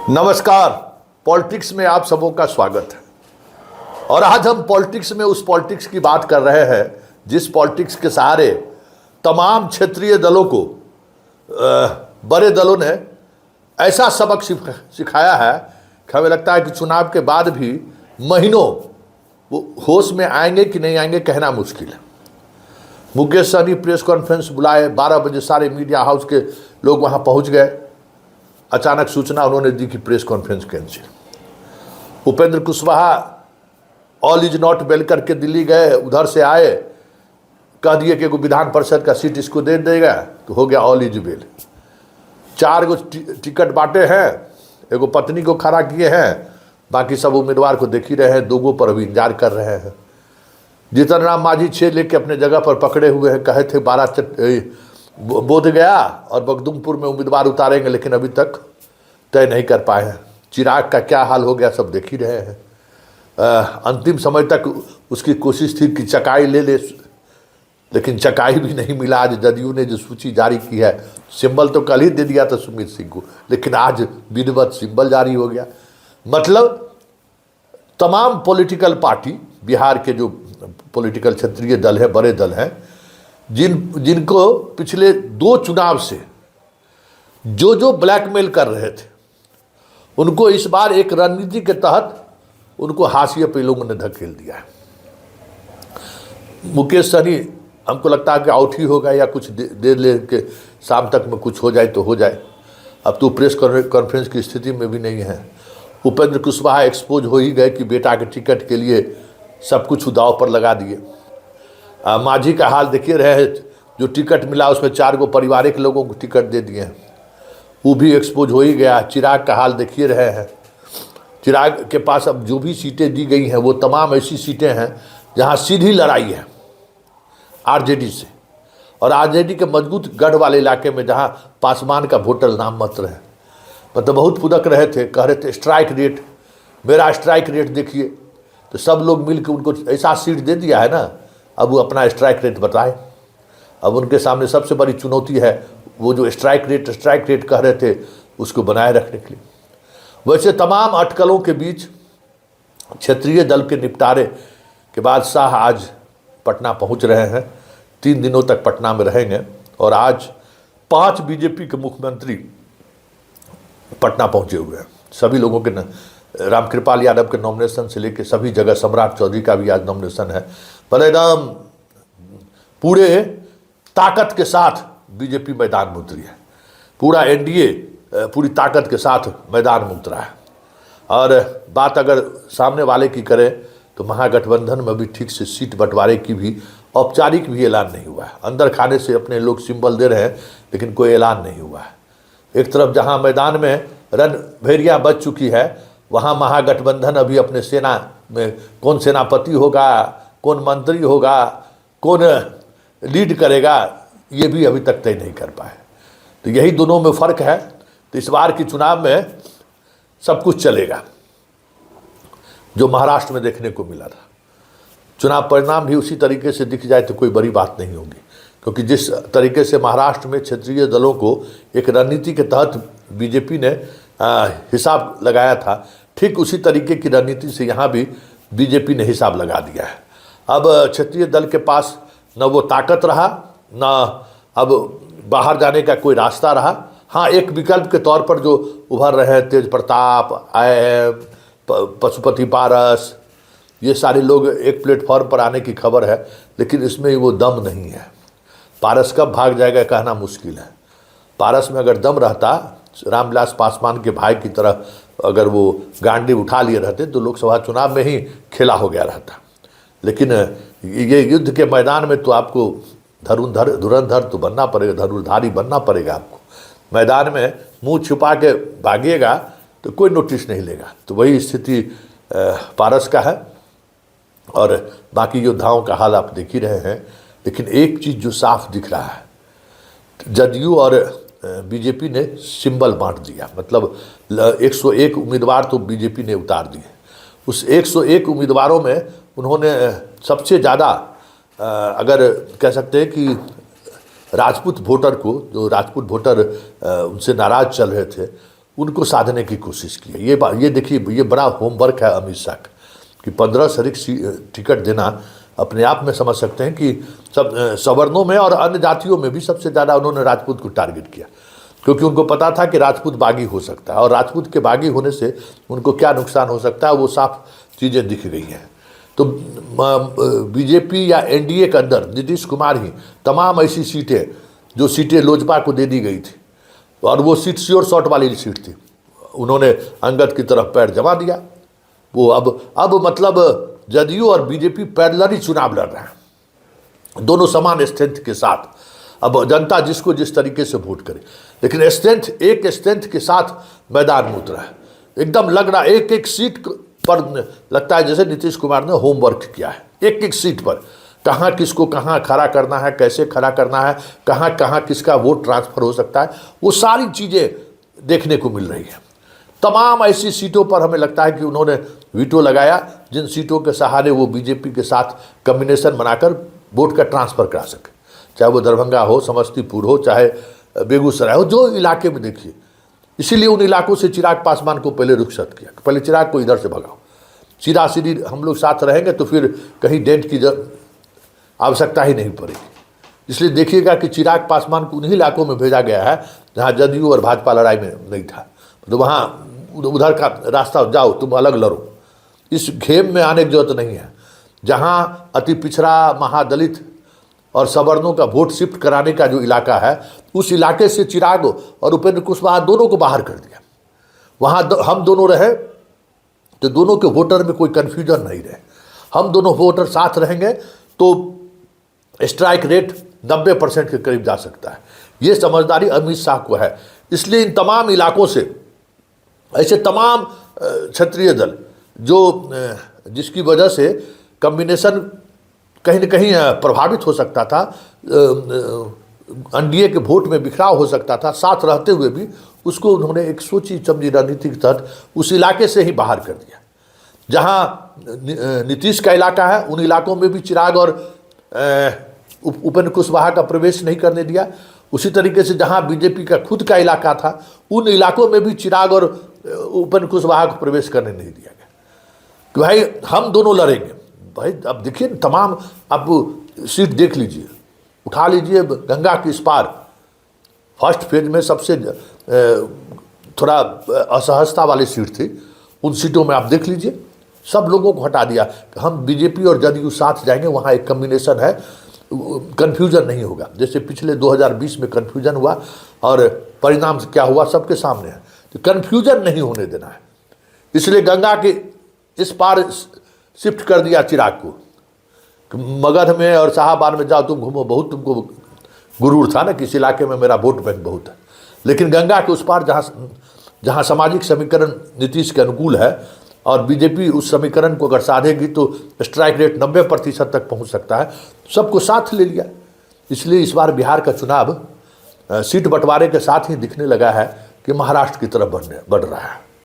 नमस्कार। पॉलिटिक्स में आप सबों का स्वागत है। और आज हम पॉलिटिक्स में उस पॉलिटिक्स की बात कर रहे हैं जिस पॉलिटिक्स के सहारे तमाम क्षेत्रीय दलों को बड़े दलों ने ऐसा सबक सिखाया है कि हमें लगता है कि चुनाव के बाद भी महीनों वो होश में आएंगे कि नहीं आएंगे कहना मुश्किल है। मुकेश सहनी प्रेस कॉन्फ्रेंस बुलाए, 12 बजे सारे मीडिया हाउस के लोग वहाँ पहुँच गए। अचानक सूचना उन्होंने दी कि press conference cancel. Upendra Kushwaha all is not well करके दिल्ली गए, उधर से आए, कह दिए कि विधान परिषद का सीट इसको दे देगा, तो हो गया all is well. 4 go ticket बांटे हैं, एगो पत्नी को खड़ा किए हैं, बाकी सब उम्मीदवार को देख ही रहे हैं, 2 गो पर अभी इंतजार कर रहे हैं। जीतन राम मांझी 6 लेके अपने जगह पर पकड़े हुए हैं, कहे थे 12 बोध गया और बगदुमपुर में उम्मीदवार उतारेंगे, लेकिन अभी तक तय नहीं कर पाए हैं। चिराग का क्या हाल हो गया सब देख ही रहे हैं। अंतिम समय तक उसकी कोशिश थी कि चकाई ले ले, लेकिन चकाई भी नहीं मिला। आज जदयू ने जो सूची जारी की है, सिंबल तो कल ही दे दिया था सुमित सिंह को, लेकिन आज विधिवत सिंबल जारी हो गया। मतलब तमाम पॉलिटिकल पार्टी, बिहार के जो पॉलिटिकल क्षेत्रीय दल है, बड़े दल हैं, जिनको पिछले 2 चुनाव से जो ब्लैकमेल कर रहे थे, उनको इस बार एक रणनीति के तहत उनको हाशिए पे लोगों ने धकेल दिया है। मुकेश सहनी हमको लगता है कि आउट ही होगा या कुछ देर ले के शाम तक में कुछ हो जाए तो हो जाए। अब तो प्रेस कॉन्फ्रेंस की स्थिति में भी नहीं है। उपेंद्र कुशवाहा एक्सपोज हो ही गए कि बेटा के टिकट के लिए सब कुछ दांव पर लगा दिए। मांझी का हाल देखिए रहे, जो टिकट मिला उसमें 4 गो पारिवारिक लोगों को टिकट दे दिए हैं, वो भी एक्सपोज हो ही गया। चिराग का हाल देखिए रहे हैं। चिराग के पास अब जो भी सीटें दी गई हैं वो तमाम ऐसी सीटें हैं जहां सीधी लड़ाई है आरजेडी से, और आरजेडी के मजबूत गढ़ वाले इलाके में जहां पासवान का वोटर नाम मात्र है। मतलब बहुत फुदक रहे थे, कह रहे थे स्ट्राइक रेट, मेरा स्ट्राइक रेट देखिए, तो सब लोग मिल के उनको ऐसा सीट दे दिया है ना, अब वो अपना स्ट्राइक रेट बताए। अब उनके सामने सबसे बड़ी चुनौती है वो जो स्ट्राइक रेट कह रहे थे उसको बनाए रखने के लिए। वैसे तमाम अटकलों के बीच क्षेत्रीय दल के निपटारे के बाद शाह आज पटना पहुंच रहे हैं। 3 दिनों तक पटना में रहेंगे और आज 5 बीजेपी के मुख्यमंत्री पटना पहुंचे हुए हैं। सभी लोगों के रामकृपाल यादव के नॉमिनेशन से लेकर सभी जगह, सम्राट चौधरी का भी आज नॉमिनेशन है। पर एकदम पूरे ताकत के साथ बीजेपी मैदान में उतरी है। पूरा एनडीए पूरी ताकत के साथ मैदान में उतरा है। और बात अगर सामने वाले की करें तो महागठबंधन में भी ठीक से सीट बंटवारे की भी औपचारिक भी ऐलान नहीं हुआ है। अंदर खाने से अपने लोग सिंबल दे रहे हैं, लेकिन कोई ऐलान नहीं हुआ है। एक तरफ जहां मैदान में रणभेरियां बच चुकी है, वहां महागठबंधन अभी अपने सेना में कौन सेनापति होगा, कौन मंत्री होगा, कौन लीड करेगा, ये भी अभी तक तय नहीं कर पाए। तो यही दोनों में फ़र्क है। तो इस बार के चुनाव में सब कुछ चलेगा जो महाराष्ट्र में देखने को मिला था। चुनाव परिणाम भी उसी तरीके से दिख जाए तो कोई बड़ी बात नहीं होगी, क्योंकि जिस तरीके से महाराष्ट्र में क्षेत्रीय दलों को एक रणनीति के तहत बीजेपी ने हिसाब लगाया था, ठीक उसी तरीके की रणनीति से यहाँ भी बीजेपी ने हिसाब लगा दिया है। अब क्षेत्रीय दल के पास न वो ताकत रहा, न अब बाहर जाने का कोई रास्ता रहा। हाँ, एक विकल्प के तौर पर जो उभर रहे हैं, तेज प्रताप, IIM, पशुपति पारस, ये सारे लोग एक प्लेटफॉर्म पर आने की खबर है, लेकिन इसमें वो दम नहीं है। पारस कब भाग जाएगा कहना मुश्किल है। पारस में अगर दम रहता, रामविलास पासवान के भाई की तरह अगर वो गांडी उठा लिए रहते तो लोकसभा चुनाव में ही खेला हो गया रहता। लेकिन ये युद्ध के मैदान में तो आपको धुरंधर तो बनना पड़ेगा, धनुर्धारी बनना पड़ेगा आपको। मैदान में मुंह छुपा के भागिएगा तो कोई नोटिस नहीं लेगा। तो वही स्थिति पारस का है और बाकी योद्धाओं का हाल आप देख ही रहे हैं। लेकिन एक चीज़ जो साफ दिख रहा है, जदयू और बीजेपी ने सिंबल बांट दिया। मतलब 101 उम्मीदवार तो बीजेपी ने उतार दिए। उस 101 उम्मीदवारों में उन्होंने सबसे ज़्यादा अगर कह सकते हैं कि राजपूत वोटर को, जो राजपूत वोटर उनसे नाराज़ चल रहे थे, उनको साधने की कोशिश की है। ये देखिए, ये बड़ा होमवर्क है अमित शाह का कि 15 शरीक टिकट देना अपने आप में समझ सकते हैं कि सब सवर्णों में और अन्य जातियों में भी सबसे ज़्यादा उन्होंने राजपूत को टारगेट किया, क्योंकि उनको पता था कि राजपूत बागी हो सकता है और राजपूत के बागी होने से उनको क्या नुकसान हो सकता है वो साफ चीज़ें दिख गई हैं। तो बीजेपी या एनडीए के अंदर नीतीश कुमार ही तमाम ऐसी सीटें, जो सीटें लोजपा को दे दी गई थी और वो सीट श्योर शॉट वाली सीट थी, उन्होंने अंगद की तरफ पैर जमा दिया। वो अब मतलब जदयू और बीजेपी पैरेलली चुनाव लड़ रहे हैं, दोनों समान स्ट्रेंथ के साथ। अब जनता जिसको जिस तरीके से वोट करे, लेकिन एक स्ट्रेंथ के साथ मैदान में उतरा है। एकदम लग रहा एक एक सीट पर लगता है जैसे नीतीश कुमार ने होमवर्क किया है। एक एक सीट पर कहाँ किसको कहाँ खड़ा करना है, कैसे खड़ा करना है, कहाँ कहाँ किसका वोट ट्रांसफर हो सकता है, वो सारी चीज़ें देखने को मिल रही है। तमाम ऐसी सीटों पर हमें लगता है कि उन्होंने वीटो लगाया जिन सीटों के सहारे वो बीजेपी के साथ कम्बिनेशन बनाकर वोट का ट्रांसफ़र करा सके, चाहे वो दरभंगा हो, समस्तीपुर हो, चाहे बेगूसराय हो, जो इलाके में देखिए। इसीलिए उन इलाकों से चिराग पासवान को पहले रुखसत किया, पहले चिराग को इधर से भगाओ, सीधा सीधी हम लोग साथ रहेंगे तो फिर कहीं डेंट की आवश्यकता ही नहीं पड़ेगी। इसलिए देखिएगा कि चिराग पासवान को उन्हीं इलाकों में भेजा गया है जहाँ जदयू और भाजपा लड़ाई में नहीं था, तो वहाँ उधर का रास्ता जाओ, तुम अलग लड़ो, इस खेम में आने की जरूरत नहीं है। जहाँ अति पिछड़ा, महादलित और सवर्णों का वोट शिफ्ट कराने का जो इलाका है, उस इलाके से चिराग और उपेंद्र कुशवाहा दोनों को बाहर कर दिया। वहाँ हम दोनों रहे तो दोनों के वोटर में कोई कन्फ्यूजन नहीं रहे। हम दोनों वोटर साथ रहेंगे तो स्ट्राइक रेट 90% के करीब जा सकता है। ये समझदारी अमित शाह को है। इसलिए इन तमाम इलाकों से ऐसे तमाम क्षेत्रीय दल जो जिसकी वजह से कम्बिनेशन कहीं न कहीं प्रभावित हो सकता था, एनडीए के वोट में बिखराव हो सकता था, साथ रहते हुए भी उसको उन्होंने एक सोची समझी रणनीति के तहत उस इलाके से ही बाहर कर दिया। जहाँ नीतीश का इलाका है उन इलाकों में भी चिराग और उपेंद्र कुशवाहा का प्रवेश नहीं करने दिया। उसी तरीके से जहाँ बीजेपी का खुद का इलाका था उन इलाकों में भी चिराग और उपेंद्र कुशवाहा को प्रवेश करने नहीं दिया गया कि भाई हम दोनों लड़ेंगे। भाई अब देखिए तमाम, आप सीट देख लीजिए, उठा लीजिए गंगा के इस पार, फर्स्ट फेज में सबसे थोड़ा असहजता वाली सीट थी, उन सीटों में आप देख लीजिए सब लोगों को हटा दिया। हम बीजेपी और जदयू साथ जाएंगे, वहाँ एक कम्बिनेशन है, कन्फ्यूजन नहीं होगा। जैसे पिछले 2020 में कन्फ्यूजन हुआ और परिणाम क्या हुआ सबके सामने है, तो कन्फ्यूजन नहीं होने देना है। इसलिए गंगा के इस पार शिफ्ट कर दिया चिराग को। मगध में और शाहबाद में जाओ तुम घूमो, बहुत तुमको गुरूर था ना कि इस इलाके में मेरा वोट बैंक बहुत है। लेकिन गंगा के उस पार जहाँ सामाजिक समीकरण नीतीश के अनुकूल है और बीजेपी उस समीकरण को अगर साधेगी तो स्ट्राइक रेट 90% तक पहुँच सकता है, सबको साथ ले लिया। इसलिए इस बार बिहार का चुनाव सीट बंटवारे के साथ ही दिखने लगा है कि महाराष्ट्र की तरफ बढ़ रहा है।